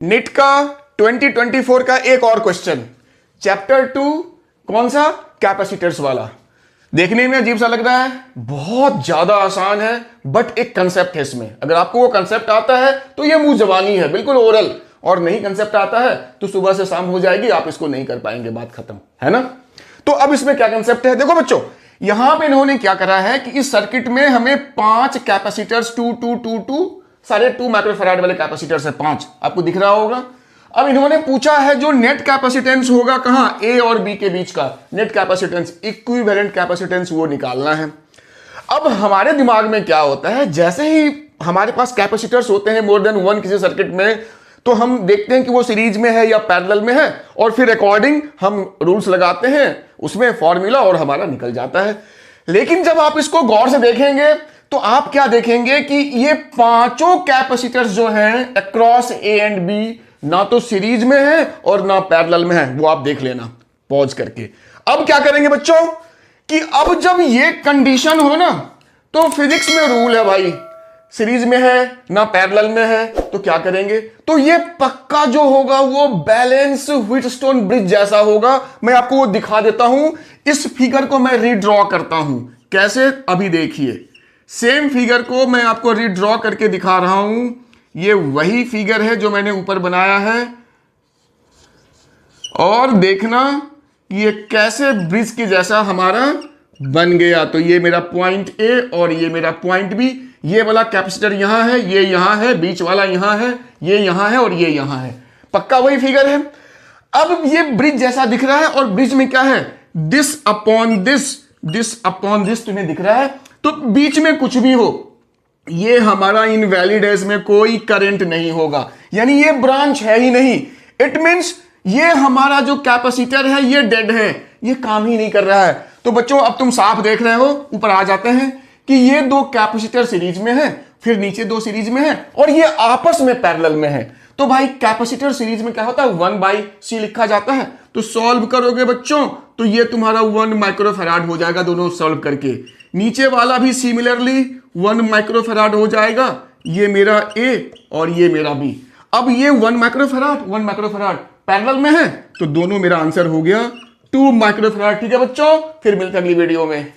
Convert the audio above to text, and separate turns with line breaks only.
NEET का 2024 का एक और क्वेश्चन, चैप्टर 2, कौन सा? कैपेसिटर्स वाला। देखने में अजीब सा लग रहा है, बहुत ज्यादा आसान है, बट एक कंसेप्ट है इसमें। अगर आपको वो कंसेप्ट आता है तो ये मुंह जबानी है, बिल्कुल ओरल, और नहीं कंसेप्ट आता है तो सुबह से शाम हो जाएगी, आप इसको नहीं कर पाएंगे, बात खत्म है ना। तो अब इसमें क्या कंसेप्ट है, देखो बच्चों, यहां पे इन्होंने क्या करा है कि इस सर्किट में हमें 5 कैपेसिटर्स 2 2 2 2 सारे 2 माइक्रोफैराड वाले कैपेसिटर्स है, 5, आपको दिख रहा होगा। अब इन्होंने पूछा है जो नेट कैपेसिटेंस होगा कहां, ए और बी के बीच का नेट कैपेसिटेंस, इक्विवेलेंट कैपेसिटेंस, वो निकालना है। अब हमारे दिमाग में क्या होता है, जैसे ही हमारे पास कैपेसिटर्स होते हैं मोर देन 1 किसी सर्किट में, तो हम देखते हैं कि वो सीरीज में है या पैरेलल में है, और फिर अकॉर्डिंग हम रूल्स लगाते हैं उसमें फॉर्मूला, और हमारा निकल जाता है। लेकिन जब आप इसको गौर से देखेंगे तो आप क्या देखेंगे कि ये पांचों कैपेसिटर्स जो हैं अक्रॉस ए एंड बी, ना तो सीरीज में है और ना पैरेलल में है, वो आप देख लेना पॉज करके। अब क्या करेंगे बच्चों कि अब जब ये कंडीशन हो ना, तो फिजिक्स में रूल है भाई, सीरीज में है ना पैरेलल में है, तो क्या करेंगे, तो ये पक्का जो होगा वो बैलेंस व्हीटस्टोन ब्रिज जैसा होगा। मैं आपको वो दिखा देता हूं, इस फिगर को मैं रीड्रॉ करता हूं। कैसे, अभी देखिए, सेम फिगर को मैं आपको रीड्रॉ करके दिखा रहा हूं। ये वही फिगर है जो मैंने ऊपर बनाया है, और देखना ये कैसे ब्रिज के जैसा हमारा बन गया। तो ये मेरा पॉइंट ए और ये मेरा पॉइंट बी, ये वाला कैपेसिटर यहां है, ये यहां है, बीच वाला यहां है, ये यहां है और ये यहां है, पक्का वही फिगर है। अब ये ब्रिज जैसा दिख रहा है, और ब्रिज में क्या है, this upon this, this upon this तुम्हें दिख रहा है। तो बीच में कुछ भी हो, ये हमारा इनवैलिड है, इसमें कोई करंट नहीं होगा, यानी ये ब्रांच है ही नहीं। इट मींस ये हमारा जो कैपेसिटर है ये डेड है, ये काम ही नहीं कर रहा है। तो बच्चों अब तुम साफ देख रहे हो, ऊपर आ जाते हैं कि ये 2 कैपेसिटर सीरीज में है, फिर नीचे 2 सीरीज में है, और ये आपस में पैरेलल में है। तो भाई कैपेसिटर सीरीज में क्या होता है, 1/c लिखा जाता है। तो सॉल्व करोगे बच्चों तो ये तुम्हारा 1 माइक्रोफैराड हो जाएगा, दोनों सॉल्व करके। नीचे वाला भी सिमिलरली 1 माइक्रोफैराड हो जाएगा, ये मेरा A और ये मेरा B। अब ये 1 माइक्रोफैराड पैरेलल में है, तो दोनों मेरा आंसर हो गया 2 माइक्रोफैराड। ठीक है बच्चों, फिर मिलते हैं अगली वीडियो में।